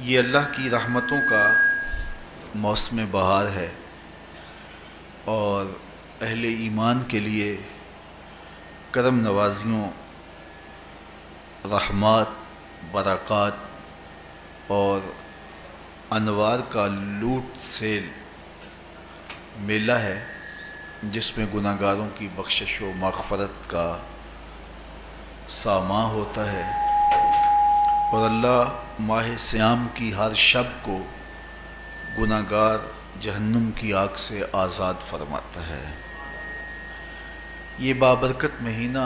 یہ اللہ کی رحمتوں کا موسم بہار ہے اور اہل ایمان کے لیے کرم نوازیوں، رحمات، برکات اور انوار کا لوٹ سیل میلہ ہے، جس میں گناہ گاروں کی بخشش و مغفرت کا ساماں ہوتا ہے اور اللہ ماہ صیام کی ہر شب کو گناہ گار جہنم کی آگ سے آزاد فرماتا ہے۔ یہ بابرکت مہینہ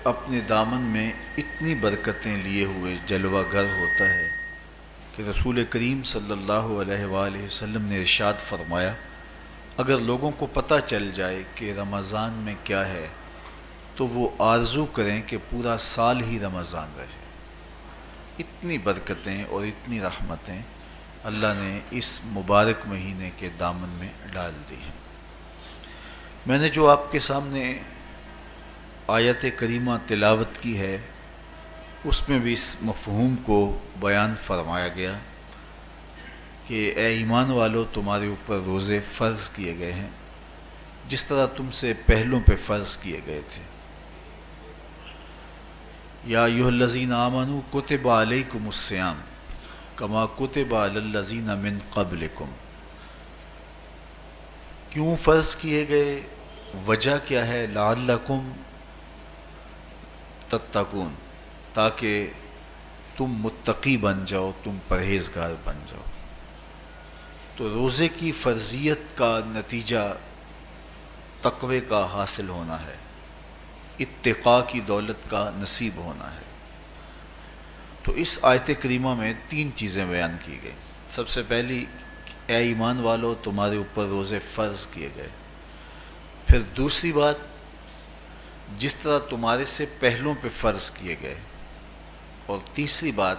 اپنے دامن میں اتنی برکتیں لیے ہوئے جلوہ گر ہوتا ہے کہ رسول کریم صلی اللہ علیہ وآلہ وسلم نے ارشاد فرمایا، اگر لوگوں کو پتہ چل جائے کہ رمضان میں کیا ہے تو وہ آرزو کریں کہ پورا سال ہی رمضان رہے۔ اتنی برکتیں اور اتنی رحمتیں اللہ نے اس مبارک مہینے کے دامن میں ڈال دی ہیں۔ میں نے جو آپ کے سامنے آیت کریمہ تلاوت کی ہے، اس میں بھی اس مفہوم کو بیان فرمایا گیا کہ اے ایمان والو، تمہارے اوپر روزے فرض کیے گئے ہیں جس طرح تم سے پہلوں پہ فرض کیے گئے تھے۔ یا ایھا الذین آمنوا کتب علیکم الصیام کما کتب علی الذین من قبلکم۔ کیوں فرض کیے گئے؟ وجہ کیا ہے؟ لعلکم تتقون، تاکہ تم متقی بن جاؤ، تم پرہیزگار بن جاؤ۔ تو روزے کی فرضیت کا نتیجہ تقوی کا حاصل ہونا ہے، اتقاء کی دولت کا نصیب ہونا ہے۔ تو اس آیت کریمہ میں 3 چیزیں بیان کی گئی۔ سب سے پہلی، اے ایمان والو، تمہارے اوپر روزے فرض کیے گئے۔ پھر دوسری بات، جس طرح تمہارے سے پہلوں پہ فرض کیے گئے۔ اور تیسری بات،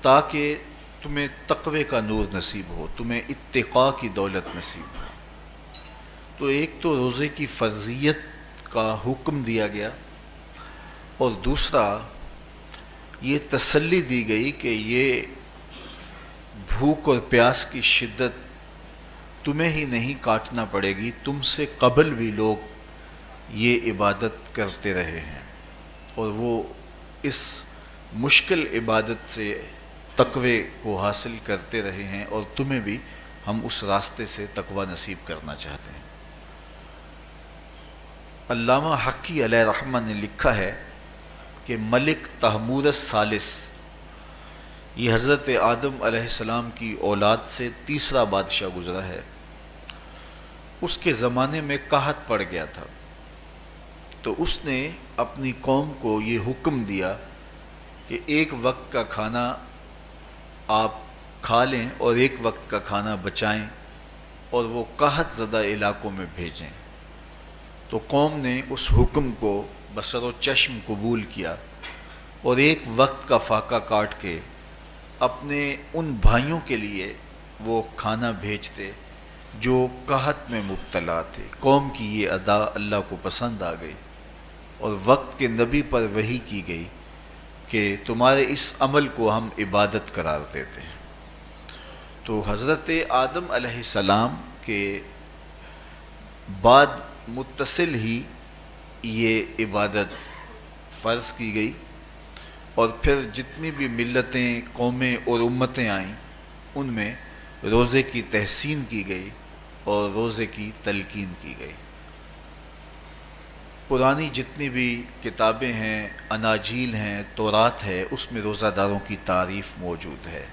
تاکہ تمہیں تقوی کا نور نصیب ہو، تمہیں اتقاء کی دولت نصیب ہو۔ تو ایک تو روزے کی فرضیت کا حکم دیا گیا، اور دوسرا یہ تسلی دی گئی کہ یہ بھوک اور پیاس کی شدت تمہیں ہی نہیں کاٹنا پڑے گی، تم سے قبل بھی لوگ یہ عبادت کرتے رہے ہیں اور وہ اس مشکل عبادت سے تقوی کو حاصل کرتے رہے ہیں، اور تمہیں بھی ہم اس راستے سے تقوی نصیب کرنا چاہتے ہیں۔ علامہ حقی علیہ رحمہ نے لکھا ہے کہ ملک تحمورث ثالث، یہ حضرت آدم علیہ السلام کی اولاد سے تیسرا بادشاہ گزرا ہے۔ اس کے زمانے میں قحط پڑ گیا تھا، تو اس نے اپنی قوم کو یہ حکم دیا کہ ایک وقت کا کھانا آپ کھا لیں اور ایک وقت کا کھانا بچائیں اور وہ قحط زدہ علاقوں میں بھیجیں۔ تو قوم نے اس حکم کو بصر و چشم قبول کیا اور ایک وقت کا فاقہ کاٹ کے اپنے ان بھائیوں کے لیے وہ کھانا بھیجتے جو قحط میں مبتلا تھے۔ قوم کی یہ ادا اللہ کو پسند آ گئی اور وقت کے نبی پر وحی کی گئی کہ تمہارے اس عمل کو ہم عبادت قرار دیتے ہیں۔ تو حضرت آدم علیہ السلام کے بعد متصل ہی یہ عبادت فرض کی گئی، اور پھر جتنی بھی ملتیں، قومیں اور امتیں آئیں، ان میں روزے کی تحسین کی گئی اور روزے کی تلقین کی گئی۔ پرانی جتنی بھی کتابیں ہیں، اناجیل ہیں، تورات ہے، اس میں روزہ داروں کی تعریف موجود ہے۔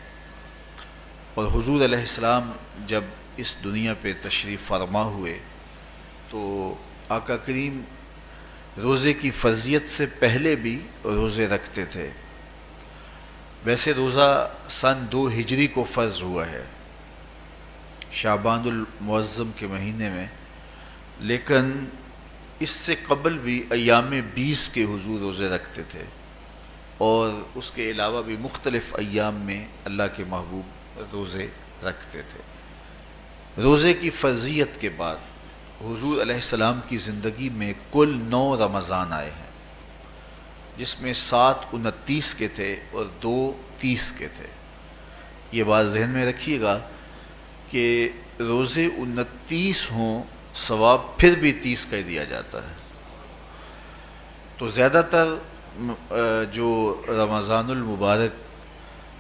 اور حضور علیہ السلام جب اس دنیا پہ تشریف فرما ہوئے تو آقا کریم روزے کی فرضیت سے پہلے بھی روزے رکھتے تھے۔ ویسے روزہ سن 2 ہجری کو فرض ہوا ہے، شعبان المعظم کے مہینے میں، لیکن اس سے قبل بھی ایام 20 کے حضور روزے رکھتے تھے، اور اس کے علاوہ بھی مختلف ایام میں اللہ کے محبوب روزے رکھتے تھے۔ روزے کی فرضیت کے بعد حضور علیہ السلام کی زندگی میں کل 9 رمضان آئے ہیں، جس میں 7 29 کے تھے اور 2 30 کے تھے۔ یہ بات ذہن میں رکھیے گا کہ روزے 29 ہوں ثواب پھر بھی 30 کا ہی دیا جاتا ہے. تو زیادہ تر جو رمضان المبارک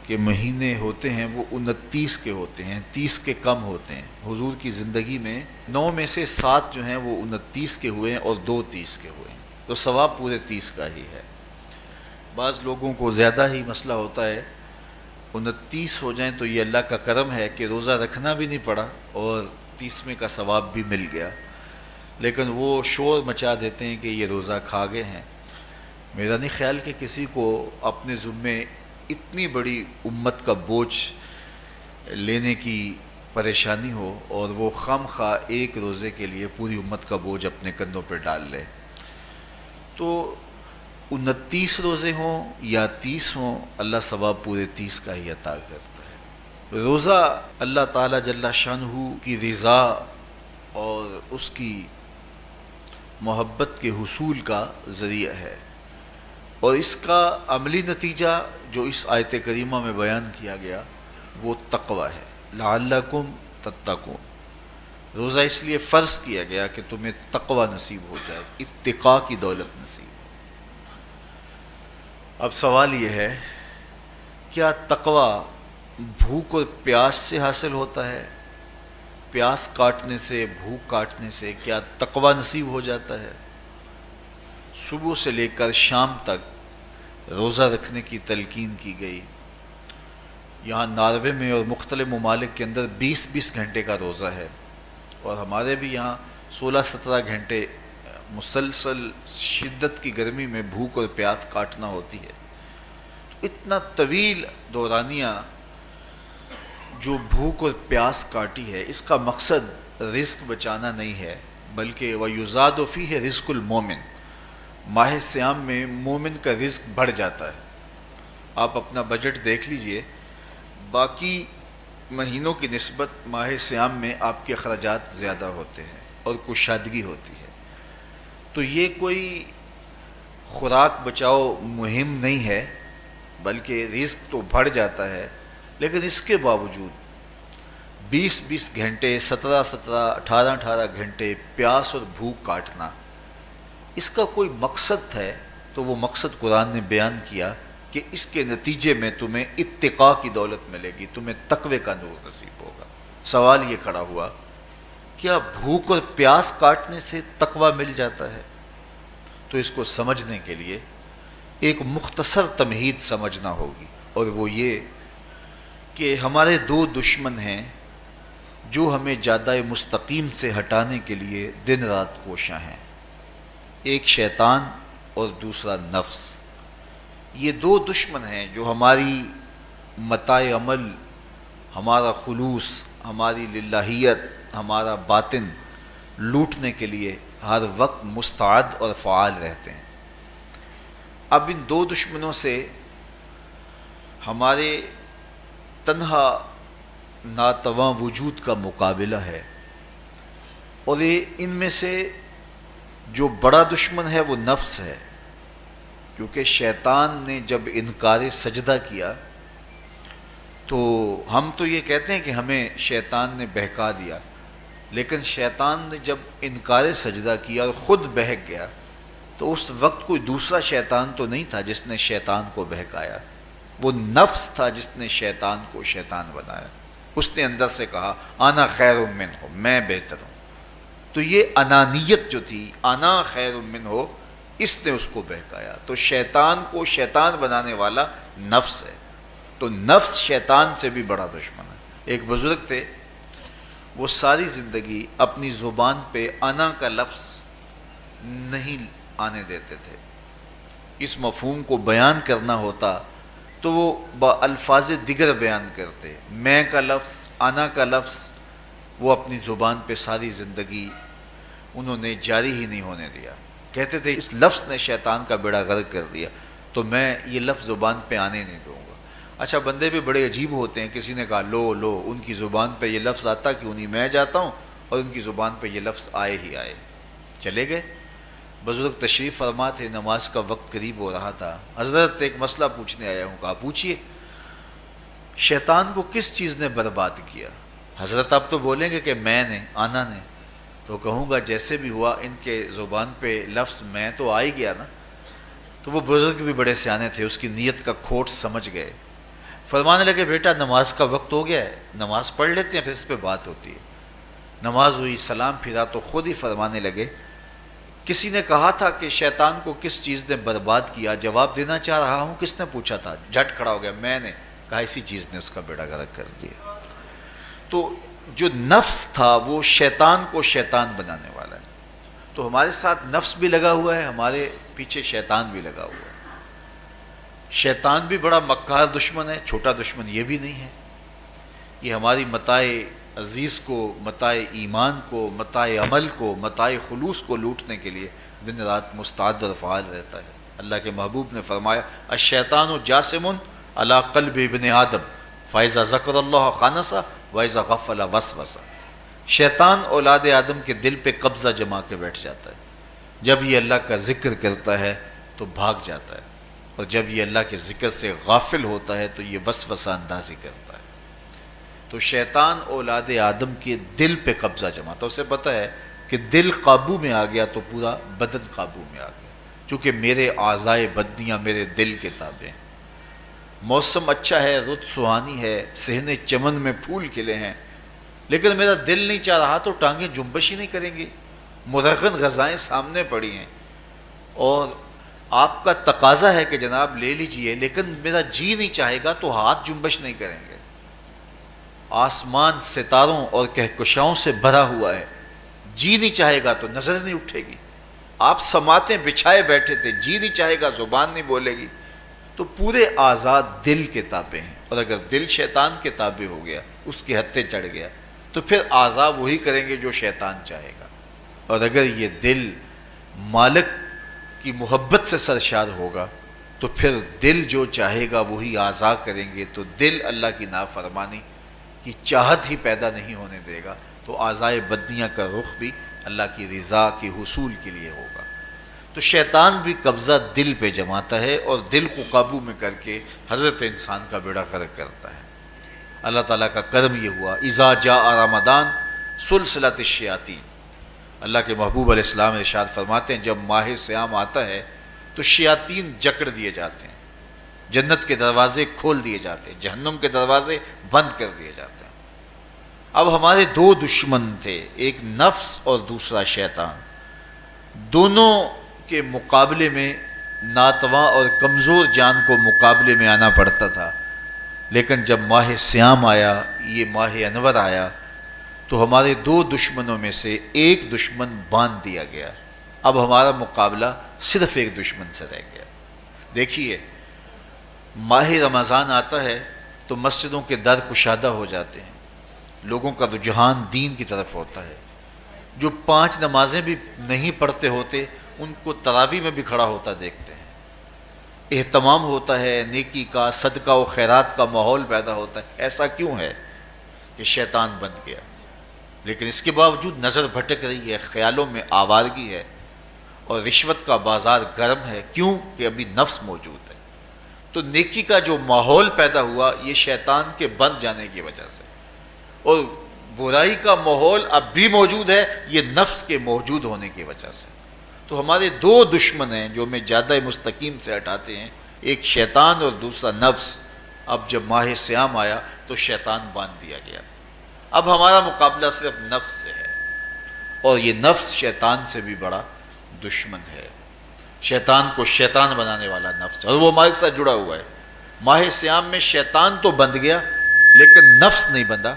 کے مہینے ہوتے ہیں وہ 29 کے ہوتے ہیں، 30 کے کم ہوتے ہیں. حضور کی زندگی میں 9 میں سے 7 جو ہیں وہ 29 کے ہوئے ہیں اور 2 30 کے ہوئے ہیں، تو ثواب پورے 30 کا ہی ہے. بعض لوگوں کو زیادہ ہی مسئلہ ہوتا ہے، 29 ہو جائیں تو یہ اللہ کا کرم ہے کہ روزہ رکھنا بھی نہیں پڑا اور 30ویں کا ثواب بھی مل گیا، لیکن وہ شور مچا دیتے ہیں کہ یہ روزہ کھا گئے ہیں. میرا نہیں خیال کہ کسی کو اپنے ذمے اتنی بڑی امت کا بوجھ لینے کی پریشانی ہو اور وہ خام خواہ ایک روزے کے لیے پوری امت کا بوجھ اپنے کندھوں پہ ڈال لے. تو 29 روزے ہوں یا 30 ہوں، اللہ ثواب پورے 30 کا ہی عطا کرتا ہے. روزہ اللہ تعالیٰ جل شانہ کی رضا اور اس کی محبت کے حصول کا ذریعہ ہے، اور اس کا عملی نتیجہ جو اس آیت کریمہ میں بیان کیا گیا وہ تقوی ہے. لعلکم تتقون، روزہ اس لیے فرض کیا گیا کہ تمہیں تقوی نصیب ہو جائے، اتقاء کی دولت نصیب. اب سوال یہ ہے، کیا تقوی بھوک اور پیاس سے حاصل ہوتا ہے؟ پیاس کاٹنے سے، بھوک کاٹنے سے کیا تقوی نصیب ہو جاتا ہے؟ صبح سے لے کر شام تک روزہ رکھنے کی تلقین کی گئی. یہاں ناروے میں اور مختلف ممالک کے اندر 20 گھنٹے کا روزہ ہے، اور ہمارے بھی یہاں 16-17 گھنٹے مسلسل شدت کی گرمی میں بھوک اور پیاس کاٹنا ہوتی ہے. اتنا طویل دورانیہ جو بھوک اور پیاس کاٹی ہے، اس کا مقصد رزق بچانا نہیں ہے، بلکہ وَيُزَادُ فِيهِ رِزْقُ الْمُؤْمِنِ، ماہ سیام میں مومن کا رزق بڑھ جاتا ہے. آپ اپنا بجٹ دیکھ لیجئے، باقی مہینوں کی نسبت ماہ سیام میں آپ کے اخراجات زیادہ ہوتے ہیں اور کشادگی ہوتی ہے. تو یہ کوئی خوراک بچاؤ مہم نہیں ہے، بلکہ رزق تو بڑھ جاتا ہے، لیکن اس کے باوجود 20 گھنٹے، 17 18 گھنٹے پیاس اور بھوک کاٹنا، اس کا کوئی مقصد ہے تو وہ مقصد قرآن نے بیان کیا کہ اس کے نتیجے میں تمہیں اتقاء کی دولت ملے گی، تمہیں تقوی کا نور نصیب ہوگا. سوال یہ کھڑا ہوا، کیا بھوک اور پیاس کاٹنے سے تقوی مل جاتا ہے؟ تو اس کو سمجھنے کے لیے ایک مختصر تمہید سمجھنا ہوگی، اور وہ یہ کہ ہمارے 2 دشمن ہیں جو ہمیں جادہ مستقیم سے ہٹانے کے لیے دن رات کوشاں ہیں. ایک شیطان اور دوسرا نفس. یہ 2 دشمن ہیں جو ہماری متاع عمل، ہمارا خلوص، ہماری للہیت، ہمارا باطن لوٹنے کے لیے ہر وقت مستعد اور فعال رہتے ہیں. اب ان 2 دشمنوں سے ہمارے تنہا ناتواں وجود کا مقابلہ ہے، اور ان میں سے جو بڑا دشمن ہے وہ نفس ہے، کیونکہ شیطان نے جب انکار سجدہ کیا تو ہم تو یہ کہتے ہیں کہ ہمیں شیطان نے بہکا دیا، لیکن شیطان نے جب انکار سجدہ کیا اور خود بہک گیا تو اس وقت کوئی دوسرا شیطان تو نہیں تھا جس نے شیطان کو بہکایا، وہ نفس تھا جس نے شیطان کو شیطان بنایا. اس نے اندر سے کہا انا خیر منہ، میں بہتر ہوں. تو یہ انانیت جو تھی، انا خیر منہ، اس نے اس کو بہکایا. تو شیطان کو شیطان بنانے والا نفس ہے، تو نفس شیطان سے بھی بڑا دشمن ہے. ایک بزرگ تھے، وہ ساری زندگی اپنی زبان پہ انا کا لفظ نہیں آنے دیتے تھے. اس مفہوم کو بیان کرنا ہوتا تو وہ با الفاظ دیگر بیان کرتے. میں کا لفظ، انا کا لفظ وہ اپنی زبان پہ ساری زندگی انہوں نے جاری ہی نہیں ہونے دیا. کہتے تھے اس لفظ نے شیطان کا بیڑا غرق کر دیا، تو میں یہ لفظ زبان پہ آنے نہیں دوں گا. اچھا، بندے بھی بڑے عجیب ہوتے ہیں. کسی نے کہا لو ان کی زبان پہ یہ لفظ آتا کیوں نہیں، میں جاتا ہوں اور ان کی زبان پہ یہ لفظ آئے ہی آئے. چلے گئے. بزرگ تشریف فرما تھے، نماز کا وقت قریب ہو رہا تھا. حضرت ایک مسئلہ پوچھنے آیا ہوں. کہا پوچھیے. شیطان کو کس چیز نے برباد کیا؟ حضرت آپ تو بولیں گے کہ میں نے، آنا نے، تو کہوں گا جیسے بھی ہوا ان کے زبان پہ لفظ میں تو آ ہی گیا نا. تو وہ بزرگ بھی بڑے سیانے تھے، اس کی نیت کا کھوٹ سمجھ گئے. فرمانے لگے بیٹا نماز کا وقت ہو گیا ہے، نماز پڑھ لیتے ہیں پھر اس پہ بات ہوتی ہے. نماز ہوئی، سلام پھرا تو خود ہی فرمانے لگے کسی نے کہا تھا کہ شیطان کو کس چیز نے برباد کیا، جواب دینا چاہ رہا ہوں. کس نے پوچھا تھا؟ جھٹ کھڑا ہو گیا، میں نے کہا اسی چیز نے اس کا بیڑا غرق کر دیا. تو جو نفس تھا وہ شیطان کو شیطان بنانے والا ہے. تو ہمارے ساتھ نفس بھی لگا ہوا ہے، ہمارے پیچھے شیطان بھی لگا ہوا ہے. شیطان بھی بڑا مکار دشمن ہے، چھوٹا دشمن یہ بھی نہیں ہے. یہ ہماری متاع عزیز کو، متاع ایمان کو، متاع عمل کو، متاع خلوص کو لوٹنے کے لیے دن رات مستعد اور فعال رہتا ہے. اللہ کے محبوب نے فرمایا الشیطان جاسم علی قلب ابن آدم فاذا ذکر اللہ خانس واذا غفل وسوس. شیطان اولاد آدم کے دل پہ قبضہ جما کے بیٹھ جاتا ہے. جب یہ اللہ کا ذکر کرتا ہے تو بھاگ جاتا ہے، اور جب یہ اللہ کے ذکر سے غافل ہوتا ہے تو یہ وسوسہ اندازی کرتا ہے. تو شیطان اولاد آدم کے دل پہ قبضہ جماتا ہے. اسے پتہ ہے کہ دل قابو میں آ گیا تو پورا بدن قابو میں آ گیا، چونکہ میرے اعضائے بدنیاں میرے دل کے تابع ہیں. موسم اچھا ہے، رت سہانی ہے، صحن چمن میں پھول کھلے ہیں، لیکن میرا دل نہیں چاہ رہا تو ٹانگیں جنبش ہی نہیں کریں گی. مرغن غذائیں سامنے پڑی ہیں اور آپ کا تقاضا ہے کہ جناب لے لیجئے، لیکن میرا جی نہیں چاہے گا تو ہاتھ جنبش نہیں کریں گے. آسمان ستاروں اور کہکشاؤں سے بھرا ہوا ہے، جی نہیں چاہے گا تو نظر نہیں اٹھے گی. آپ سماعتیں بچھائے بیٹھے تھے، جی نہیں چاہے گا زبان نہیں بولے گی. تو پورے آزاد دل کے تابع ہیں، اور اگر دل شیطان کے تابع ہو گیا، اس کے ہتھے چڑھ گیا، تو پھر اعضاء وہی کریں گے جو شیطان چاہے گا. اور اگر یہ دل مالک کی محبت سے سرشار ہوگا تو پھر دل جو چاہے گا وہی اعضاء کریں گے. تو دل اللہ کی نافرمانی کی چاہت ہی پیدا نہیں ہونے دے گا، تو اعضائے بدنیاں کا رخ بھی اللہ کی رضا کے حصول کے لیے ہوگا. تو شیطان بھی قبضہ دل پہ جماتا ہے اور دل کو قابو میں کر کے حضرت انسان کا بیڑا غرق کرتا ہے. اللہ تعالیٰ کا کرم یہ ہوا اذا جاء رمضان سلسلۃ الشیاطین. اللہ کے محبوب علیہ السلام ارشاد فرماتے ہیں جب ماہ صیام آتا ہے تو شیاطین جکڑ دیے جاتے ہیں، جنت کے دروازے کھول دیے جاتے ہیں، جہنم کے دروازے بند کر دیے جاتے ہیں. اب ہمارے دو دشمن تھے، ایک نفس اور دوسرا شیطان. دونوں کے مقابلے میں ناتواں اور کمزور جان کو مقابلے میں آنا پڑتا تھا. لیکن جب ماہ صیام آیا، یہ ماہ انور آیا، تو ہمارے دو دشمنوں میں سے ایک دشمن باندھ دیا گیا. اب ہمارا مقابلہ صرف ایک دشمن سے رہ گیا. دیکھیے ماہ رمضان آتا ہے تو مسجدوں کے در کشادہ ہو جاتے ہیں، لوگوں کا رجحان دین کی طرف ہوتا ہے. جو 5 نمازیں بھی نہیں پڑھتے ہوتے ان کو تراویح میں بھی کھڑا ہوتا دیکھتے ہیں. اہتمام ہوتا ہے، نیکی کا، صدقہ و خیرات کا ماحول پیدا ہوتا ہے. ایسا کیوں ہے؟ کہ شیطان بند گیا. لیکن اس کے باوجود نظر بھٹک رہی ہے، خیالوں میں آوارگی ہے، اور رشوت کا بازار گرم ہے. کیوں؟ کہ ابھی نفس موجود ہے. تو نیکی کا جو ماحول پیدا ہوا یہ شیطان کے بند جانے کی وجہ سے، اور برائی کا ماحول اب بھی موجود ہے یہ نفس کے موجود ہونے کی وجہ سے. تو ہمارے دو دشمن ہیں جو ہمیں جادہ مستقیم سے ہٹاتے ہیں، ایک شیطان اور دوسرا نفس. اب جب ماہ صیام آیا تو شیطان باندھ دیا گیا. اب ہمارا مقابلہ صرف نفس سے ہے، اور یہ نفس شیطان سے بھی بڑا دشمن ہے. شیطان کو شیطان بنانے والا نفس ہے، اور وہ ہمارے ساتھ جڑا ہوا ہے. ماہ صیام میں شیطان تو بند گیا لیکن نفس نہیں بندھا.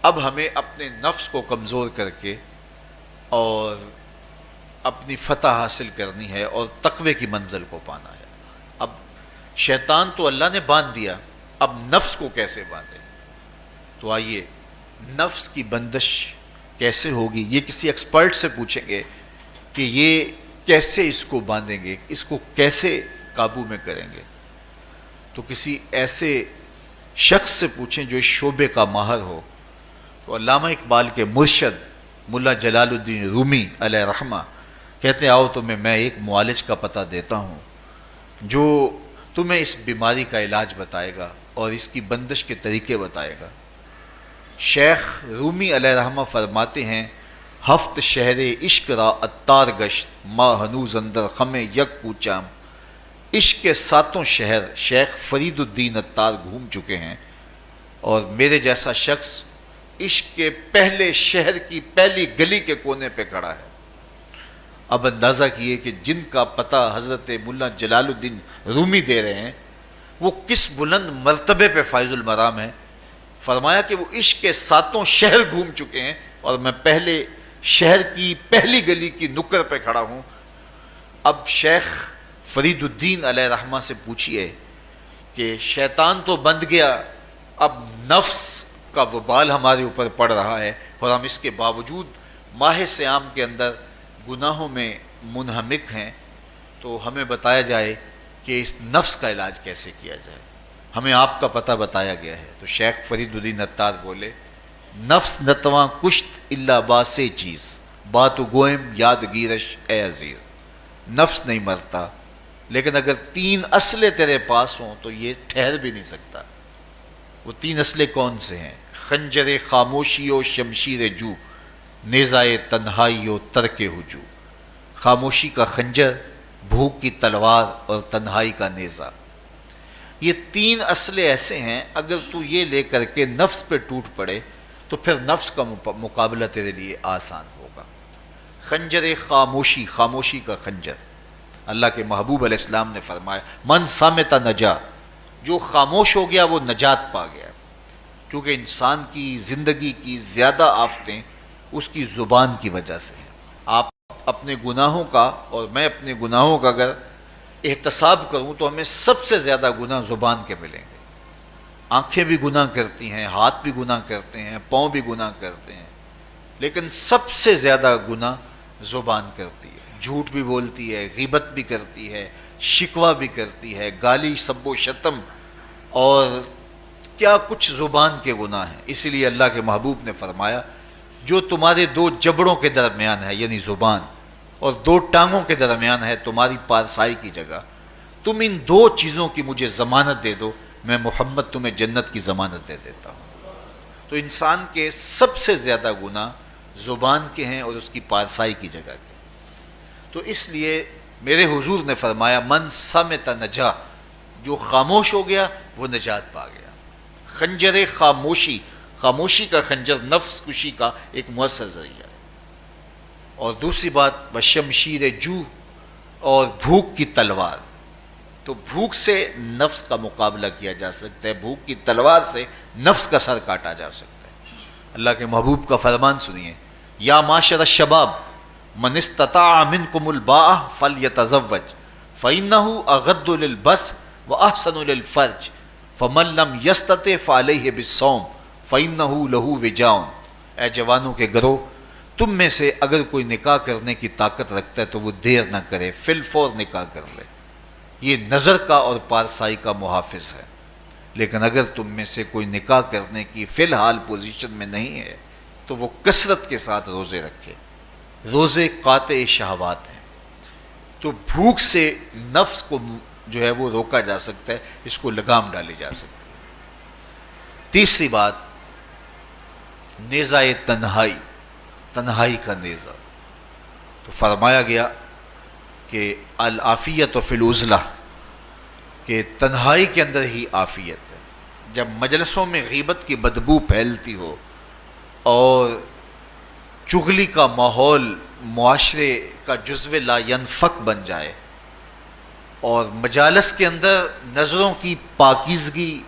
اب ہمیں اپنے نفس کو کمزور کر کے اور اپنی فتح حاصل کرنی ہے اور تقوی کی منزل کو پانا ہے. اب شیطان تو اللہ نے باندھ دیا، اب نفس کو کیسے باندھیں؟ تو آئیے نفس کی بندش کیسے ہوگی یہ کسی ایکسپرٹ سے پوچھیں گے کہ یہ کیسے اس کو باندھیں گے، اس کو کیسے قابو میں کریں گے. تو کسی ایسے شخص سے پوچھیں جو اس شعبے کا ماہر ہو. تو علامہ اقبال کے مرشد ملا جلال الدین رومی علیہ رحمہ کہتے ہیں آؤ تمہیں میں ایک معالج کا پتہ دیتا ہوں جو تمہیں اس بیماری کا علاج بتائے گا اور اس کی بندش کے طریقے بتائے گا۔ شیخ رومی علیہ رحمہ فرماتے ہیں ہفت شہر عشق را اتار گشت ما ہنوز اندر خم یک کوچام۔ عشق کے ساتوں شہر شیخ فرید الدین اتار گھوم چکے ہیں، اور میرے جیسا شخص عشق کے پہلے شہر کی پہلی گلی کے کونے پہ کھڑا ہے۔ اب اندازہ کیے کہ جن کا پتہ حضرت ملا جلال الدین رومی دے رہے ہیں وہ کس بلند مرتبے پہ فائز المرام ہے۔ فرمایا کہ وہ عشق کے ساتوں شہر گھوم چکے ہیں اور میں پہلے شہر کی پہلی گلی کی نکر پہ کھڑا ہوں۔ اب شیخ فرید الدین علیہ رحمہ سے پوچھئے کہ شیطان تو بند گیا، اب نفس کا وبال ہمارے اوپر پڑ رہا ہے اور ہم اس کے باوجود ماہ صیام کے اندر گناہوں میں منہمک ہیں، تو ہمیں بتایا جائے کہ اس نفس کا علاج کیسے کیا جائے، ہمیں آپ کا پتہ بتایا گیا ہے۔ تو شیخ فرید الدین اتار بولے نفس نتواں کشت الا باسے چیز بات گوئم یاد گیرش اے عزیز۔ نفس نہیں مرتا، لیکن اگر تین اسلحے تیرے پاس ہوں تو یہ ٹھہر بھی نہیں سکتا۔ وہ تین اسلحے کون سے ہیں؟ خنجر خاموشی و شمشیر جو، نیزائے تنہائی و ترک ہجو۔ خاموشی کا خنجر، بھوک کی تلوار اور تنہائی کا نیزہ، یہ تین اسلحے ایسے ہیں اگر تو یہ لے کر کے نفس پہ ٹوٹ پڑے تو پھر نفس کا مقابلہ تیرے لیے آسان ہوگا۔ خنجر خاموشی، خاموشی کا خنجر، اللہ کے محبوب علیہ السلام نے فرمایا من صامت نجا، جو خاموش ہو گیا وہ نجات پا گیا، کیونکہ انسان کی زندگی کی زیادہ آفتیں اس کی زبان کی وجہ سے ہیں۔ آپ اپنے گناہوں کا اور میں اپنے گناہوں کا اگر احتساب کروں تو ہمیں سب سے زیادہ گناہ زبان کے ملیں گے۔ آنکھیں بھی گناہ کرتی ہیں، ہاتھ بھی گناہ کرتے ہیں، پاؤں بھی گناہ کرتے ہیں، لیکن سب سے زیادہ گناہ زبان کرتی ہے۔ جھوٹ بھی بولتی ہے، غیبت بھی کرتی ہے، شکوہ بھی کرتی ہے، گالی سب و شتم اور کیا کچھ زبان کے گناہ ہیں۔ اسی لیے اللہ کے محبوب نے فرمایا جو تمہارے دو جبڑوں کے درمیان ہے یعنی زبان اور دو ٹانگوں کے درمیان ہے تمہاری پارسائی کی جگہ، تم ان دو چیزوں کی مجھے ضمانت دے دو، میں محمد تمہیں جنت کی ضمانت دے دیتا ہوں۔ تو انسان کے سب سے زیادہ گناہ زبان کے ہیں اور اس کی پارسائی کی جگہ کے۔ تو اس لیے میرے حضور نے فرمایا من صامت نجا، جو خاموش ہو گیا وہ نجات پا گیا۔ خنجر خاموشی، خاموشی کا خنجر نفس کشی کا ایک مؤثر ذریعہ ہے۔ اور دوسری بات وشمشیر جو، اور بھوک کی تلوار، تو بھوک سے نفس کا مقابلہ کیا جا سکتا ہے، بھوک کی تلوار سے نفس کا سر کاٹا جا سکتا ہے۔ اللہ کے محبوب کا فرمان سنیے یا معاشر الشباب من استطاع منکم الباء فلیتزوج فإنہ اغض للبصر واحسن للفرج فمن لم یستطع فعلیہ بالصوم فإنہ لہ وجاء۔ اے جوانوں کے گروہ، تم میں سے اگر کوئی نکاح کرنے کی طاقت رکھتا ہے تو وہ دیر نہ کرے، فی الفور نکاح کر لے، یہ نظر کا اور پارسائی کا محافظ ہے۔ لیکن اگر تم میں سے کوئی نکاح کرنے کی فی الحال پوزیشن میں نہیں ہے تو وہ کثرت کے ساتھ روزے رکھے۔ روزے قاطع شہوات ہیں، تو بھوک سے نفس کو جو ہے وہ روکا جا سکتا ہے، اس کو لگام ڈالی جا سکتی ہے۔ تیسری بات نیزہ تنہائی، تنہائی کا نیزہ، تو فرمایا گیا کہ العافیت فی العزلہ، کہ تنہائی کے اندر ہی عافیت ہے۔ جب مجلسوں میں غیبت کی بدبو پھیلتی ہو اور چغلی کا ماحول معاشرے کا جزو لا ینفک بن جائے اور مجالس کے اندر نظروں کی پاکیزگی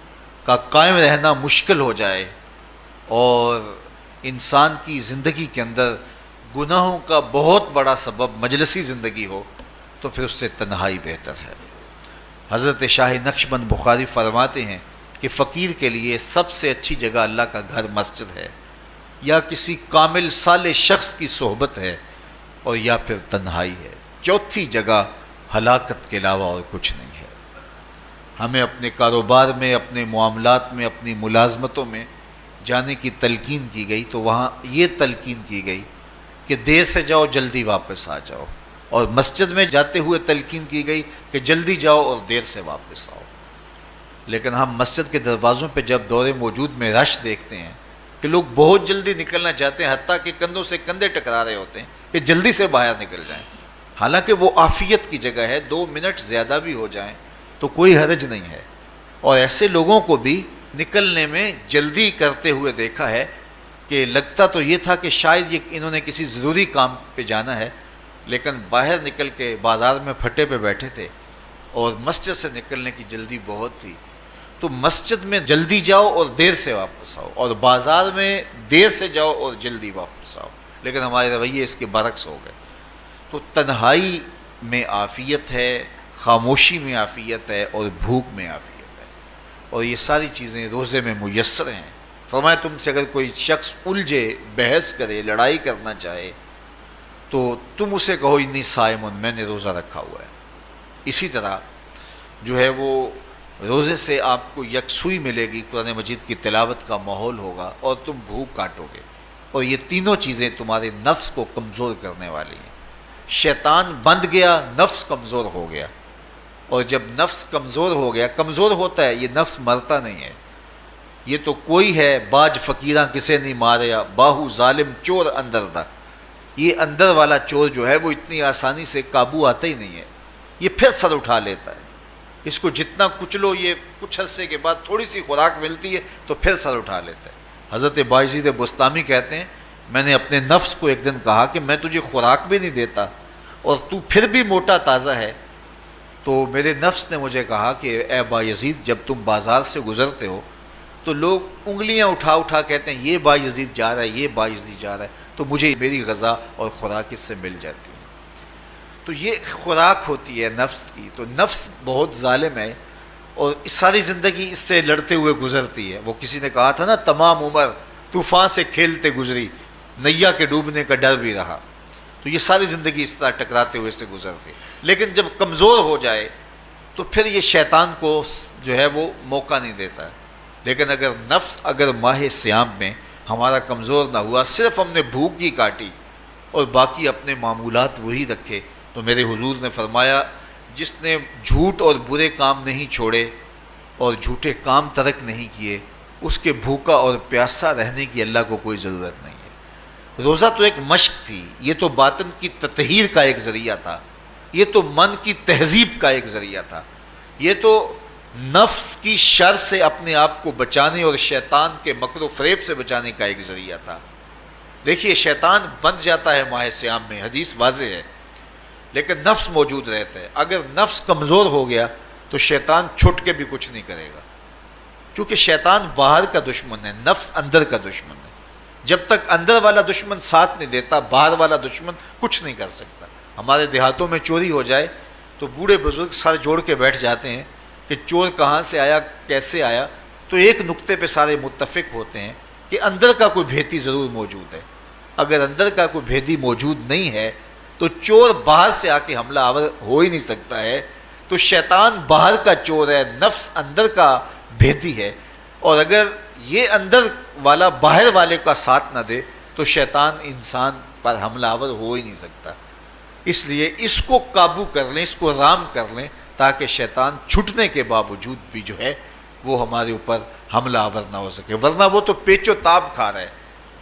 کا قائم رہنا مشکل ہو جائے اور انسان کی زندگی کے اندر گناہوں کا بہت بڑا سبب مجلسی زندگی ہو تو پھر اس سے تنہائی بہتر ہے۔ حضرت شاہ نقشبند بخاری فرماتے ہیں کہ فقیر کے لیے سب سے اچھی جگہ اللہ کا گھر مسجد ہے، یا کسی کامل صالح شخص کی صحبت ہے، اور یا پھر تنہائی ہے۔ چوتھی جگہ ہلاکت کے علاوہ اور کچھ نہیں ہے۔ ہمیں اپنے کاروبار میں، اپنے معاملات میں، اپنی ملازمتوں میں جانے کی تلقین کی گئی تو وہاں یہ تلقین کی گئی کہ دیر سے جاؤ جلدی واپس آ جاؤ، اور مسجد میں جاتے ہوئے تلقین کی گئی کہ جلدی جاؤ اور دیر سے واپس آؤ۔ لیکن ہم مسجد کے دروازوں پہ جب دور موجود میں رش دیکھتے ہیں کہ لوگ بہت جلدی نکلنا چاہتے ہیں، حتیٰ کہ کندھوں سے کندھے ٹکرا رہے ہوتے ہیں کہ جلدی سے باہر نکل جائیں، حالانکہ وہ عافیت کی جگہ ہے، 2 منٹ زیادہ بھی ہو جائیں تو کوئی حرج نہیں ہے۔ اور ایسے لوگوں کو بھی نکلنے میں جلدی کرتے ہوئے دیکھا ہے کہ لگتا تو یہ تھا کہ شاید انہوں نے کسی ضروری کام پہ جانا ہے، لیکن باہر نکل کے بازار میں پھٹے پہ بیٹھے تھے اور مسجد سے نکلنے کی جلدی بہت تھی۔ تو مسجد میں جلدی جاؤ اور دیر سے واپس آؤ، اور بازار میں دیر سے جاؤ اور جلدی واپس آؤ، لیکن ہمارے رویے اس کے برعکس ہو گئے۔ تو تنہائی میں عافیت ہے، خاموشی میں عافیت ہے، اور بھوک میں عافیت ہے، اور یہ ساری چیزیں روزے میں میسر ہیں۔ فرمایا تم سے اگر کوئی شخص الجھے، بحث کرے، لڑائی کرنا چاہے تو تم اسے کہو انی صائم، میں نے روزہ رکھا ہوا ہے۔ اسی طرح جو ہے وہ روزے سے آپ کو یکسوئی ملے گی، قرآن مجید کی تلاوت کا ماحول ہوگا، اور تم بھوک کاٹو گے، اور یہ تینوں چیزیں تمہارے نفس کو کمزور کرنے والی ہیں۔ شیطان بند گیا، نفس کمزور ہو گیا، اور جب نفس کمزور ہو گیا، کمزور ہوتا ہے، یہ نفس مرتا نہیں ہے۔ یہ تو کوئی ہے باج فقیراں کسے نہیں ماریا، باہو ظالم چور اندر دا، یہ اندر والا چور جو ہے وہ اتنی آسانی سے قابو آتا ہی نہیں ہے، یہ پھر سر اٹھا لیتا ہے۔ اس کو جتنا کچلو، یہ کچھ عرصے کے بعد تھوڑی سی خوراک ملتی ہے تو پھر سر اٹھا لیتا ہے۔ حضرت بایزید بستامی کہتے ہیں میں نے اپنے نفس کو ایک دن کہا کہ میں تجھے خوراک بھی نہیں دیتا اور تو پھر بھی موٹا تازہ ہے، تو میرے نفس نے مجھے کہا کہ اے بایزید جب تم بازار سے گزرتے ہو تو لوگ انگلیاں اٹھا اٹھا کہتے ہیں یہ بایزید جا رہا ہے، یہ بایزید جا رہا ہے، تو مجھے میری غذا اور خوراک اس سے مل جاتی ہے۔ تو یہ خوراک ہوتی ہے نفس کی۔ تو نفس بہت ظالم ہے اور ساری زندگی اس سے لڑتے ہوئے گزرتی ہے۔ وہ کسی نے کہا تھا نا تمام عمر طوفان سے کھیلتے گزری، نیا کے ڈوبنے کا ڈر بھی رہا۔ تو یہ ساری زندگی اس طرح ٹکراتے ہوئے سے گزرتی ہے، لیکن جب کمزور ہو جائے تو پھر یہ شیطان کو جو ہے وہ موقع نہیں دیتا ہے۔ لیکن اگر ماہ صیام میں ہمارا کمزور نہ ہوا، صرف ہم نے بھوک ہی کاٹی اور باقی اپنے معمولات وہی رکھے، تو میرے حضور نے فرمایا جس نے جھوٹ اور برے کام نہیں چھوڑے اور جھوٹے کام ترک نہیں کیے، اس کے بھوکا اور پیاسا رہنے کی اللہ کو کوئی ضرورت نہیں ہے۔ روزہ تو ایک مشق تھی، یہ تو باطن کی تطہیر کا ایک ذریعہ تھا، یہ تو من کی تہذیب کا ایک ذریعہ تھا، یہ تو نفس کی شر سے اپنے آپ کو بچانے اور شیطان کے مکر و فریب سے بچانے کا ایک ذریعہ تھا۔ دیکھیے شیطان بند جاتا ہے ماہ صیام میں، حدیث واضح ہے، لیکن نفس موجود رہتا ہے۔ اگر نفس کمزور ہو گیا تو شیطان چھٹ کے بھی کچھ نہیں کرے گا، کیونکہ شیطان باہر کا دشمن ہے، نفس اندر کا دشمن ہے۔ جب تک اندر والا دشمن ساتھ نہیں دیتا، باہر والا دشمن کچھ نہیں کر سکتا۔ ہمارے دیہاتوں میں چوری ہو جائے تو بوڑھے بزرگ سر جوڑ کے بیٹھ جاتے ہیں کہ چور کہاں سے آیا، کیسے آیا، تو ایک نقطے پہ سارے متفق ہوتے ہیں کہ اندر کا کوئی بھیتی ضرور موجود ہے۔ اگر اندر کا کوئی بھیتی موجود نہیں ہے تو چور باہر سے آ کے حملہ آور ہو ہی نہیں سکتا ہے۔ تو شیطان باہر کا چور ہے، نفس اندر کا بھیتی ہے، اور اگر یہ اندر والا باہر والے کا ساتھ نہ دے تو شیطان انسان پر حملہ آور ہو ہی نہیں سکتا۔ اس لیے اس کو قابو کر لیں، اس کو رام کر لیں، تاکہ شیطان چھٹنے کے باوجود بھی جو ہے وہ ہمارے اوپر حملہ آور نہ ہو سکے۔ ورنہ وہ تو پیچ و تاب کھا رہا ہے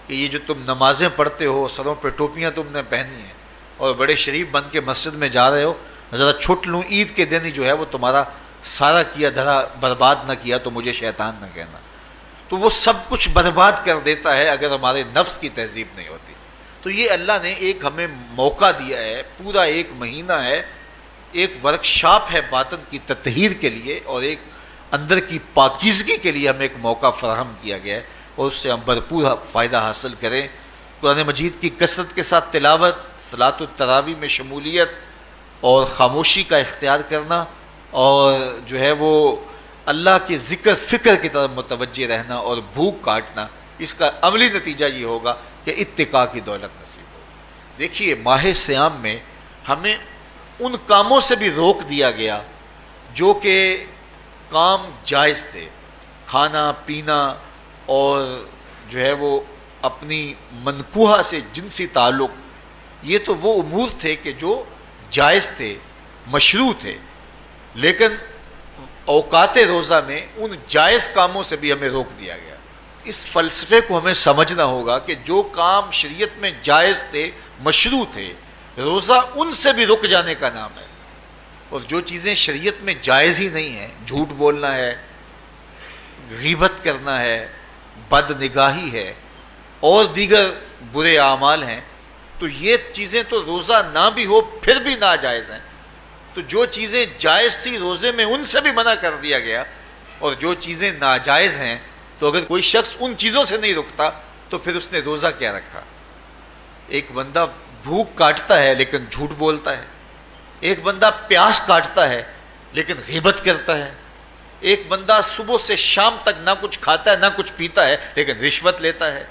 کہ یہ جو تم نمازیں پڑھتے ہو، سروں پہ ٹوپیاں تم نے پہنی ہیں اور بڑے شریف بن کے مسجد میں جا رہے ہو، ذرا چھٹ لوں، عید کے دن ہی جو ہے وہ تمہارا سارا کیا دھرا برباد نہ کیا تو مجھے شیطان نہ کہنا۔ تو وہ سب کچھ برباد کر دیتا ہے اگر ہمارے نفس کی تہذیب نہیں ہوتی۔ تو یہ اللہ نے ایک ہمیں موقع دیا ہے، پورا 1 مہینہ ہے، ایک ورکشاپ ہے باطن کی تطہیر کے لیے اور ایک اندر کی پاکیزگی کے لیے ہمیں ایک موقع فراہم کیا گیا ہے، اور اس سے ہم بھرپور فائدہ حاصل کریں۔ قرآن مجید کی کثرت کے ساتھ تلاوت، صلاۃ التراویح میں شمولیت اور خاموشی کا اختیار کرنا، اور جو ہے وہ اللہ کے ذکر فکر کی طرف متوجہ رہنا اور بھوک کاٹنا، اس کا عملی نتیجہ یہ ہوگا کہ اتقاء کی دولت نصیب ہوگی۔ دیکھیے ماہ صیام میں ہمیں ان کاموں سے بھی روک دیا گیا جو کہ کام جائز تھے، کھانا پینا اور جو ہے وہ اپنی منکوحہ سے جنسی تعلق، یہ تو وہ امور تھے کہ جو جائز تھے، مشروع تھے، لیکن اوقات روزہ میں ان جائز کاموں سے بھی ہمیں روک دیا گیا۔ اس فلسفے کو ہمیں سمجھنا ہوگا کہ جو کام شریعت میں جائز تھے، مشروع تھے، روزہ ان سے بھی رک جانے کا نام ہے، اور جو چیزیں شریعت میں جائز ہی نہیں ہیں، جھوٹ بولنا ہے، غیبت کرنا ہے، بد نگاہی ہے، اور دیگر برے اعمال ہیں، تو یہ چیزیں تو روزہ نہ بھی ہو پھر بھی ناجائز ہیں۔ تو جو چیزیں جائز تھی روزے میں ان سے بھی منع کر دیا گیا، اور جو چیزیں ناجائز ہیں تو اگر کوئی شخص ان چیزوں سے نہیں رکتا تو پھر اس نے روزہ کیا رکھا؟ ایک بندہ بھوک کاٹتا ہے لیکن جھوٹ بولتا ہے، ایک بندہ پیاس کاٹتا ہے لیکن غیبت کرتا ہے، ایک بندہ صبح سے شام تک نہ کچھ کھاتا ہے نہ کچھ پیتا ہے لیکن رشوت لیتا ہے،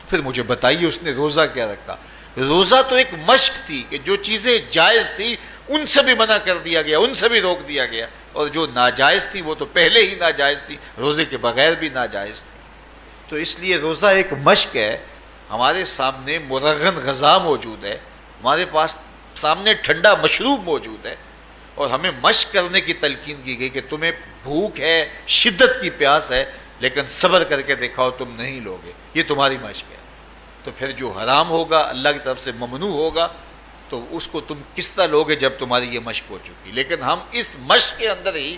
پھر مجھے بتائیے اس نے روزہ کیا رکھا؟ روزہ تو ایک مشق تھی کہ جو چیزیں جائز تھی ان سے بھی منع کر دیا گیا، ان سے بھی روک دیا گیا، اور جو ناجائز تھی وہ تو پہلے ہی ناجائز تھی، روزے کے بغیر بھی ناجائز تھی۔ تو اس لیے روزہ ایک مشق ہے۔ ہمارے سامنے مرغن غذا موجود ہے، ہمارے پاس سامنے ٹھنڈا مشروب موجود ہے، اور ہمیں مشق کرنے کی تلقین کی گئی کہ تمہیں بھوک ہے، شدت کی پیاس ہے، لیکن صبر کر کے دکھاؤ تم نہیں لوگے، یہ تمہاری مشق ہے۔ تو پھر جو حرام ہوگا، اللہ کی طرف سے ممنوع ہوگا، تو اس کو تم کس طرح لوگے جب تمہاری یہ مشق ہو چکی؟ لیکن ہم اس مشق کے اندر ہی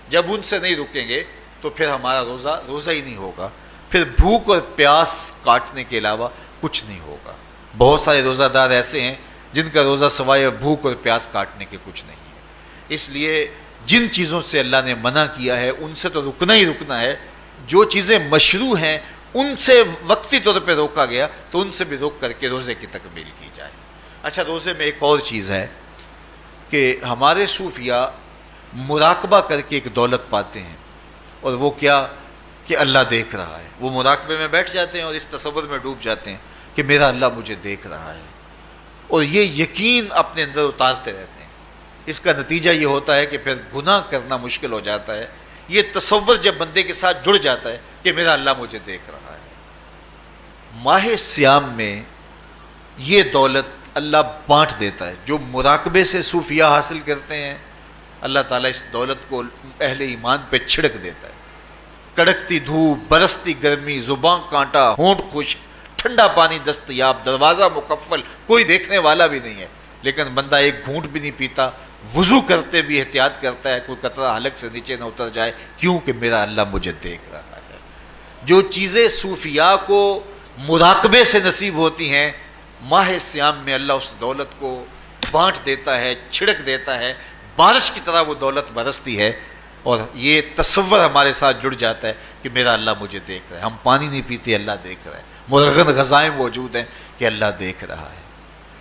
جب ان سے نہیں رکیں گے تو پھر ہمارا روزہ ہی نہیں ہوگا، پھر بھوک اور پیاس کاٹنے کے علاوہ کچھ نہیں ہوگا۔ بہت سارے روزہ دار ایسے ہیں جن کا روزہ سوائے بھوک اور پیاس کاٹنے کے کچھ نہیں ہے۔ اس لیے جن چیزوں سے اللہ نے منع کیا ہے ان سے تو رکنا ہی رکنا ہے، جو چیزیں مشروع ہیں ان سے وقتی طور پہ روکا گیا تو ان سے بھی روک کر کے روزے کی تکمیل کی جائے۔ اچھا، روزے میں ایک اور چیز ہے کہ ہمارے صوفیاء مراقبہ کر کے ایک دولت پاتے ہیں، اور وہ کیا کہ اللہ دیکھ رہا ہے۔ وہ مراقبے میں بیٹھ جاتے ہیں اور اس تصور میں ڈوب جاتے ہیں کہ میرا اللہ مجھے دیکھ رہا ہے، اور یہ یقین اپنے اندر اتارتے رہتے ہیں۔ اس کا نتیجہ یہ ہوتا ہے کہ پھر گناہ کرنا مشکل ہو جاتا ہے۔ یہ تصور جب بندے کے ساتھ جڑ جاتا ہے کہ میرا اللہ مجھے دیکھ رہا ہے۔ ماہ سیام میں یہ دولت اللہ بانٹ دیتا ہے۔ جو مراقبے سے صوفیاء حاصل کرتے ہیں، اللہ تعالیٰ اس دولت کو اہل ایمان پہ چھڑک دیتا ہے۔ کڑکتی دھوپ، برستی گرمی، زباں کانٹا، ہونٹ خشک، ٹھنڈا پانی دستیاب، دروازہ مکفل، کوئی دیکھنے والا بھی نہیں ہے، لیکن بندہ ایک گھونٹ بھی نہیں پیتا، وضو کرتے بھی احتیاط کرتا ہے کوئی قطرہ حلق سے نیچے نہ اتر جائے، کیوں کہ میرا اللہ مجھے دیکھ رہا ہے۔ جو چیزیں صوفیاء کو مراقبے سے نصیب ہوتی ہیں، ماہ سیام میں اللہ اس دولت کو بانٹ دیتا ہے، چھڑک دیتا ہے، بارش کی طرح وہ دولت برستی ہے، اور یہ تصور ہمارے ساتھ جڑ جاتا ہے کہ میرا اللہ مجھے دیکھ رہا ہے۔ ہم پانی نہیں پیتے، اللہ دیکھ رہا ہے، مرغن غذائیں موجود ہیں کہ اللہ دیکھ رہا ہے۔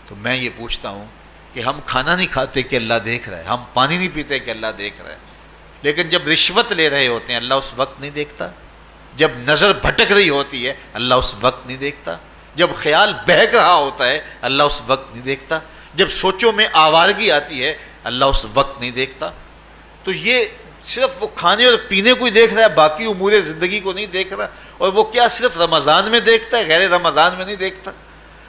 تو میں یہ پوچھتا ہوں کہ ہم کھانا نہیں کھاتے کہ اللہ دیکھ رہا ہے، ہم پانی نہیں پیتے کہ اللہ دیکھ رہا ہے، لیکن جب رشوت لے رہے ہوتے ہیں اللہ اس وقت نہیں دیکھتا؟ جب نظر بھٹک رہی ہوتی ہے اللہ اس وقت نہیں دیکھتا؟ جب خیال بہک رہا ہوتا ہے اللہ اس وقت نہیں دیکھتا؟ جب سوچوں میں آوارگی آتی ہے اللہ اس وقت نہیں دیکھتا؟ تو یہ صرف وہ کھانے اور پینے کو ہی دیکھ رہا ہے، باقی امور زندگی کو نہیں دیکھ رہا، اور وہ کیا صرف رمضان میں دیکھتا ہے، غیر رمضان میں نہیں دیکھتا؟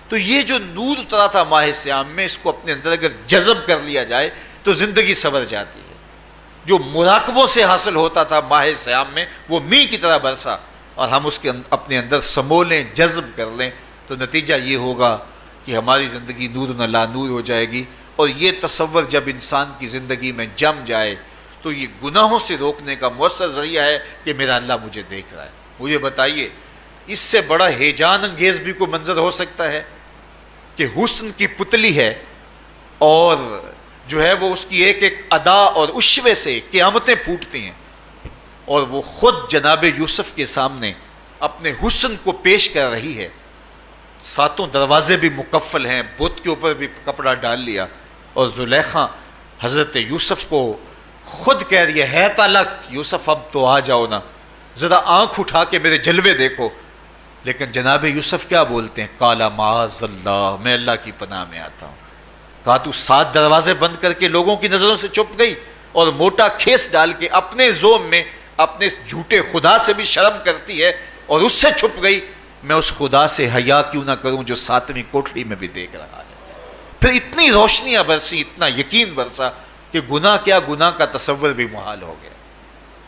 تو یہ جو نور اترا تھا ماہ سیام میں، اس کو اپنے اندر اگر جذب کر لیا جائے تو زندگی سنور جاتی ہے۔ جو مراقبوں سے حاصل ہوتا تھا ماہ سیام میں، وہ میਂہ کی طرح برسا، اور ہم اس کے اپنے اندر سمولیں، جذب کر لیں، تو نتیجہ یہ ہوگا کہ ہماری زندگی نور نہ لا نور ہو جائے گی۔ اور یہ تصور جب انسان کی زندگی میں جم جائے تو یہ گناہوں سے روکنے کا مؤثر ذریعہ ہے کہ میرا اللہ مجھے دیکھ رہا ہے۔ مجھے بتائیے اس سے بڑا ہیجان انگیز بھی کوئی منظر ہو سکتا ہے کہ حسن کی پتلی ہے، اور جو ہے وہ اس کی ایک ایک ادا اور اشوے سے قیامتیں پھوٹتی ہیں، اور وہ خود جناب یوسف کے سامنے اپنے حسن کو پیش کر رہی ہے، ساتوں دروازے بھی مکفل ہیں، بت کے اوپر بھی کپڑا ڈال لیا، اور زلیخا حضرت یوسف کو خود کہہ رہی ہے تالک یوسف اب تو آ جاؤ نا، ذرا آنکھ اٹھا کے میرے جلوے دیکھو۔ لیکن جناب یوسف کیا بولتے ہیں؟ قال معاذ اللہ، میں اللہ کی پناہ میں آتا ہوں۔ کہا تو 7 دروازے بند کر کے لوگوں کی نظروں سے چھپ گئی، اور موٹا کھیس ڈال کے اپنے زوم میں اپنے جھوٹے خدا سے بھی شرم کرتی ہے اور اس سے چھپ گئی، میں اس خدا سے حیا کیوں نہ کروں جو 7ویں کوٹری میں بھی دیکھ رہا ہے۔ پھر اتنی روشنیاں برسی، اتنا یقین برسا کہ گناہ کیا، گناہ کا تصور بھی محال ہو گیا۔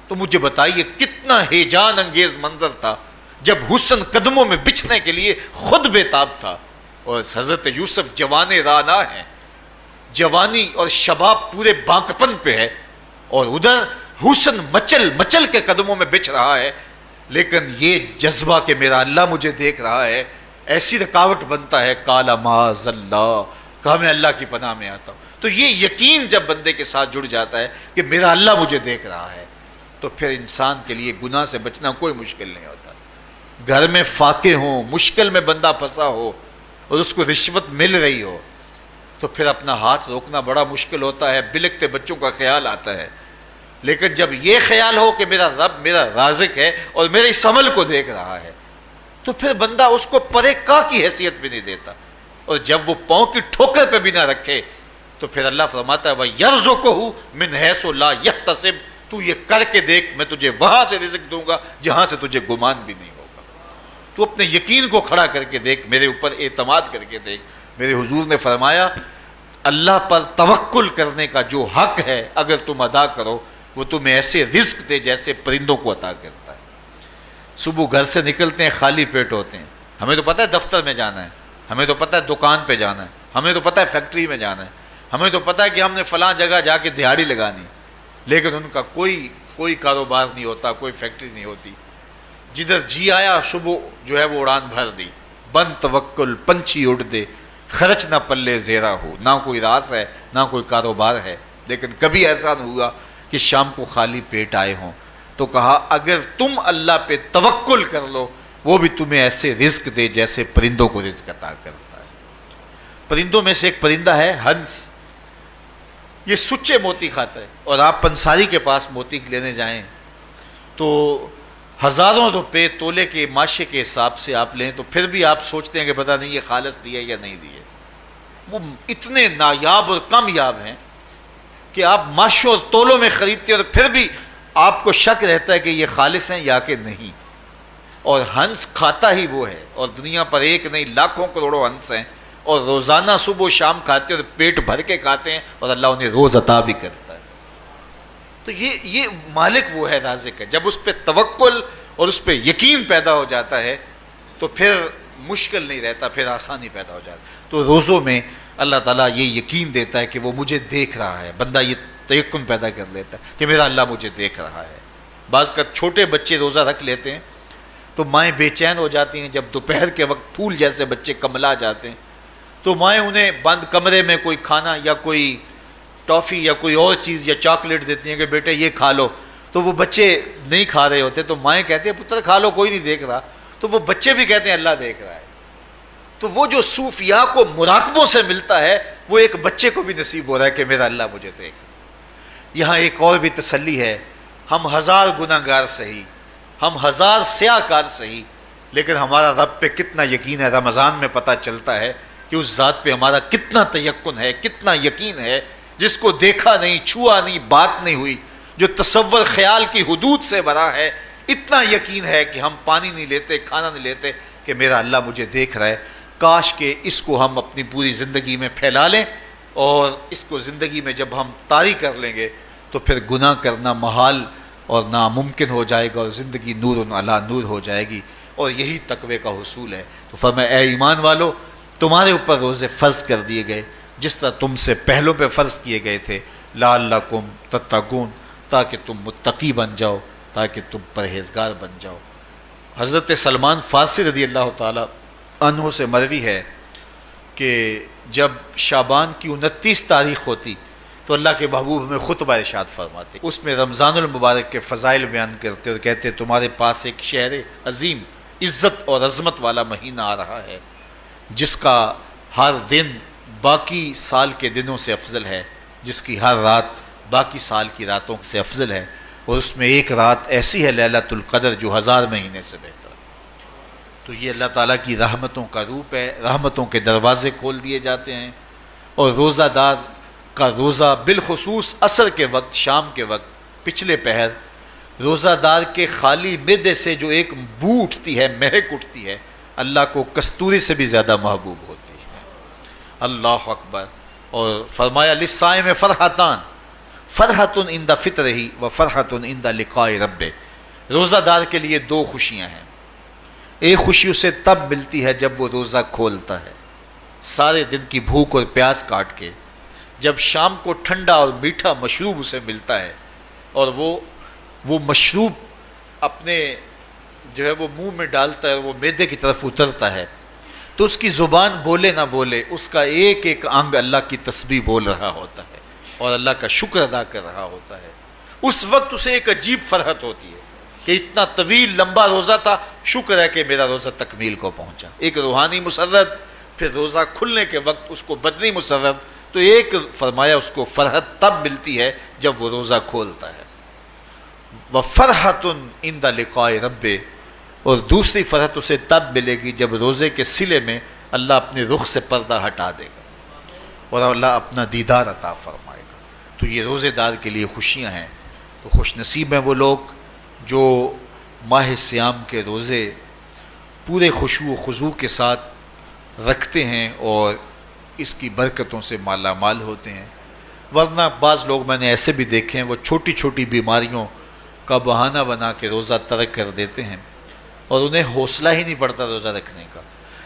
تو مجھے بتائیے کتنا ہیجان انگیز منظر تھا جب حسن قدموں میں بچھنے کے لیے خود بےتاب تھا، اور حضرت یوسف جوان رانا ہیں، جوانی اور شباب پورے بانکپن پہ ہے، اور ادھر حسن مچل مچل کے قدموں میں بچھ رہا ہے، لیکن یہ جذبہ کہ میرا اللہ مجھے دیکھ رہا ہے ایسی رکاوٹ بنتا ہے، قال معاذ اللہ، کہا میں اللہ کی پناہ میں آتا ہوں۔ تو یہ یقین جب بندے کے ساتھ جڑ جاتا ہے کہ میرا اللہ مجھے دیکھ رہا ہے، تو پھر انسان کے لیے گناہ سے بچنا کوئی مشکل نہیں ہوتا۔ گھر میں فاقے ہوں، مشکل میں بندہ پھنسا ہو اور اس کو رشوت مل رہی ہو، تو پھر اپنا ہاتھ روکنا بڑا مشکل ہوتا ہے، بلکتے بچوں کا خیال آتا ہے۔ لیکن جب یہ خیال ہو کہ میرا رب میرا رازق ہے اور میرے اس عمل کو دیکھ رہا ہے، تو پھر بندہ اس کو پرے کا کی حیثیت بھی نہیں دیتا، اور جب وہ پاؤں کی ٹھوکر پہ بھی نہ رکھے تو پھر اللہ فرماتا ہے وَيَرْزُقُهُ مِنْ حَيْثُ لَا يَحْتَسِبُ، تو یہ کر کے دیکھ میں تجھے وہاں سے رزق دوں گا جہاں سے تجھے گمان بھی نہیں ہوگا۔ تو اپنے یقین کو کھڑا کر کے دیکھ، میرے اوپر اعتماد کر کے دیکھ۔ میرے حضور نے فرمایا اللہ پر توکل کرنے کا جو حق ہے اگر تم ادا کرو، وہ تمہیں ایسے رزق دے جیسے پرندوں کو عطا کرتا ہے۔ صبح گھر سے نکلتے ہیں خالی پیٹ ہوتے ہیں، ہمیں تو پتہ ہے دفتر میں جانا ہے، ہمیں تو پتہ ہے دکان پہ جانا ہے، ہمیں تو پتہ ہے فیکٹری میں جانا ہے، ہمیں تو پتہ ہے کہ ہم نے فلاں جگہ جا کے دہاڑی لگانی، لیکن ان کا کوئی کاروبار نہیں ہوتا، کوئی فیکٹری نہیں ہوتی۔ جدھر جی آیا صبح جو ہے وہ اڑان بھر دی، بند توکل پنچھی اڑ دے، خرچ نہ پلے زیرہ ہو، نہ کوئی راس ہے نہ کوئی کاروبار ہے، لیکن کبھی ایسا نہ ہوا کہ شام کو خالی پیٹ آئے ہوں۔ تو کہا اگر تم اللہ پہ توکل کر لو، وہ بھی تمہیں ایسے رزق دے جیسے پرندوں کو رزق عطا کرتا ہے۔ پرندوں میں سے ایک پرندہ ہے ہنس، یہ سچے موتی کھاتا ہے، اور آپ پنساری کے پاس موتی لینے جائیں تو ہزاروں روپے تولے کے ماشے کے حساب سے آپ لیں، تو پھر بھی آپ سوچتے ہیں کہ پتہ نہیں یہ خالص دیا یا نہیں دیا۔ وہ اتنے نایاب اور کامیاب ہیں کہ آپ ماشوں اور تولوں میں خریدتے ہیں اور پھر بھی آپ کو شک رہتا ہے کہ یہ خالص ہیں یا کہ نہیں۔ اور ہنس کھاتا ہی وہ ہے، اور دنیا پر ایک نہیں لاکھوں کروڑوں ہنس ہیں، اور روزانہ صبح و شام کھاتے ہیں اور پیٹ بھر کے کھاتے ہیں، اور اللہ انہیں روز عطا بھی کرتا ہے۔ تو یہ مالک وہ ہے، رازق ہے۔ جب اس پہ توکل اور اس پہ یقین پیدا ہو جاتا ہے تو پھر مشکل نہیں رہتا، پھر آسانی پیدا ہو جاتا ہے۔ تو روزوں میں اللہ تعالیٰ یہ یقین دیتا ہے کہ وہ مجھے دیکھ رہا ہے، بندہ یہ تیقن پیدا کر لیتا ہے کہ میرا اللہ مجھے دیکھ رہا ہے۔ بعض کا چھوٹے بچے روزہ رکھ لیتے ہیں تو مائیں بے چین ہو جاتی ہیں، جب دوپہر کے وقت پھول جیسے بچے کملا جاتے ہیں تو مائیں انہیں بند کمرے میں کوئی کھانا یا کوئی ٹافی یا کوئی اور چیز یا چاکلیٹ دیتی ہیں کہ بیٹے یہ کھا لو، تو وہ بچے نہیں کھا رہے ہوتے، تو مائیں کہتے ہیں پتر کھا لو کوئی نہیں دیکھ رہا، تو وہ بچے بھی کہتے ہیں اللہ دیکھ رہا ہے۔ تو وہ جو صوفیاء کو مراقبوں سے ملتا ہے وہ ایک بچے کو بھی نصیب ہو رہا ہے کہ میرا اللہ مجھے دیکھ۔ یہاں ایک اور بھی تسلی ہے، ہم ہزار گناہ گار سہی، ہم ہزار سیاہ کار سہی، لیکن ہمارا رب پہ کتنا یقین ہے رمضان میں پتہ چلتا ہے کہ اس ذات پہ ہمارا کتنا تیقن ہے، کتنا یقین ہے، جس کو دیکھا نہیں، چھوا نہیں، بات نہیں ہوئی، جو تصور خیال کی حدود سے بڑا ہے، اتنا یقین ہے کہ ہم پانی نہیں لیتے، کھانا نہیں لیتے کہ میرا اللہ مجھے دیکھ رہا ہے۔ کاش کہ اس کو ہم اپنی پوری زندگی میں پھیلا لیں، اور اس کو زندگی میں جب ہم طاری کر لیں گے تو پھر گناہ کرنا محال اور ناممکن ہو جائے گا، اور زندگی نور علی نور ہو جائے گی، اور یہی تقوی کا حصول ہے۔ تو فرمایا اے ایمان والو، تمہارے اوپر روزے فرض کر دیے گئے جس طرح تم سے پہلوں پہ فرض کیے گئے تھے، لعلکم تتقون، تاکہ تم متقی بن جاؤ، تاکہ تم پرہیزگار بن جاؤ۔ حضرت سلمان فارسی رضی اللہ تعالی عنہ سے مروی ہے کہ جب شعبان کی 29 تاریخ ہوتی تو اللہ کے محبوب ہمیں خطبہ ارشاد فرماتے، اس میں رمضان المبارک کے فضائل بیان کرتے اور کہتے تمہارے پاس ایک شہر عظیم عزت اور عظمت والا مہینہ آ رہا ہے، جس کا ہر دن باقی سال کے دنوں سے افضل ہے، جس کی ہر رات باقی سال کی راتوں سے افضل ہے، اور اس میں ایک رات ایسی ہے لیلۃ القدر جو 1000 مہینے سے بہتر۔ تو یہ اللہ تعالیٰ کی رحمتوں کا روپ ہے، رحمتوں کے دروازے کھول دیے جاتے ہیں، اور روزہ دار کا روزہ بالخصوص عصر کے وقت، شام کے وقت، پچھلے پہر، روزہ دار کے خالی معدے سے جو ایک بو اٹھتی ہے، مہک اٹھتی ہے، اللہ کو کستوری سے بھی زیادہ محبوب ہوتی ہے۔ اللہ اکبر۔ اور فرمایا للصائم فرحتان، فرحتن عند فطرہ و فرحتن عند لقاء رب. روزہ دار کے لیے دو خوشیاں ہیں. ایک خوشی اسے تب ملتی ہے جب وہ روزہ کھولتا ہے سارے دن کی بھوک اور پیاس کاٹ کے. جب شام کو ٹھنڈا اور میٹھا مشروب اسے ملتا ہے اور وہ مشروب اپنے جو ہے وہ منہ میں ڈالتا ہے اور وہ معدے کی طرف اترتا ہے تو اس کی زبان بولے نہ بولے اس کا ایک ایک انگ اللہ کی تسبیح بول رہا ہوتا ہے اور اللہ کا شکر ادا کر رہا ہوتا ہے. اس وقت اسے ایک عجیب فرحت ہوتی ہے کہ اتنا طویل لمبا روزہ تھا، شکر ہے کہ میرا روزہ تکمیل کو پہنچا. ایک روحانی مسرت، پھر روزہ کھلنے کے وقت اس کو بدنی مسرت. تو ایک فرمایا اس کو فرحت تب ملتی ہے جب وہ روزہ کھولتا ہے. وَفَرْحَةٌ عِنْدَ لِقَاءِ رَبِّ. اور دوسری فرحت اسے تب ملے گی جب روزے کے صلے میں اللہ اپنے رخ سے پردہ ہٹا دے گا اور اللہ اپنا دیدار عطا فرمائے گا. تو یہ روزے دار کے لیے خوشیاں ہیں. تو خوش نصیب ہیں وہ لوگ جو ماہ سیام کے روزے پورے خشوع و خضوع کے ساتھ رکھتے ہیں اور اس کی برکتوں سے مالا مال ہوتے ہیں. ورنہ بعض لوگ میں نے ایسے بھی دیکھے ہیں وہ چھوٹی چھوٹی بیماریوں کا بہانہ بنا کے روزہ ترک کر دیتے ہیں اور انہیں حوصلہ ہی نہیں پڑتا روزہ رکھنے کا.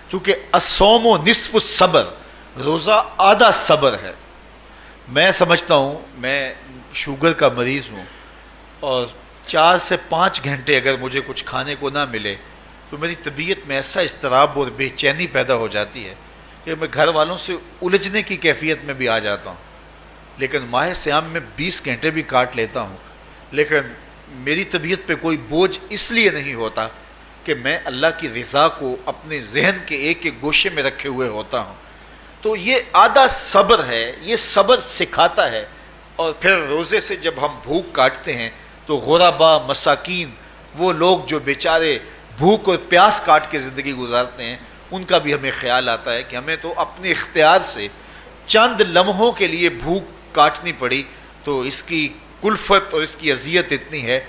چونکہ الصوم نصف الصبر، روزہ آدھا صبر ہے. میں سمجھتا ہوں، میں شوگر کا مریض ہوں اور 4 سے 5 گھنٹے اگر مجھے کچھ کھانے کو نہ ملے تو میری طبیعت میں ایسا اضطراب اور بے چینی پیدا ہو جاتی ہے کہ میں گھر والوں سے الجھنے کی کیفیت میں بھی آ جاتا ہوں. لیکن ماہ سیام میں 20 گھنٹے بھی کاٹ لیتا ہوں لیکن میری طبیعت پہ کوئی بوجھ اس لیے نہیں ہوتا کہ میں اللہ کی رضا کو اپنے ذہن کے ایک ایک گوشے میں رکھے ہوئے ہوتا ہوں. تو یہ آدھا صبر ہے، یہ صبر سکھاتا ہے. اور پھر روزے سے جب ہم بھوک کاٹتے ہیں تو غربا، مساکین، وہ لوگ جو بیچارے بھوک اور پیاس کاٹ کے زندگی گزارتے ہیں ان کا بھی ہمیں خیال آتا ہے کہ ہمیں تو اپنے اختیار سے چند لمحوں کے لیے بھوک کاٹنی پڑی تو اس کی کلفت اور اس کی اذیت اتنی ہے.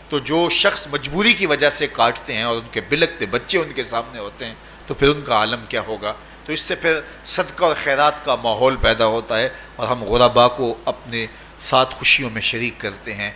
تو جو شخص مجبوری کی وجہ سے کاٹتے ہیں اور ان کے بلکتے بچے ان کے سامنے ہوتے ہیں تو پھر ان کا عالم کیا ہوگا. تو اس سے پھر صدقہ اور خیرات کا ماحول پیدا ہوتا ہے اور ہم غربا کو اپنے ساتھ خوشیوں میں شریک کرتے ہیں.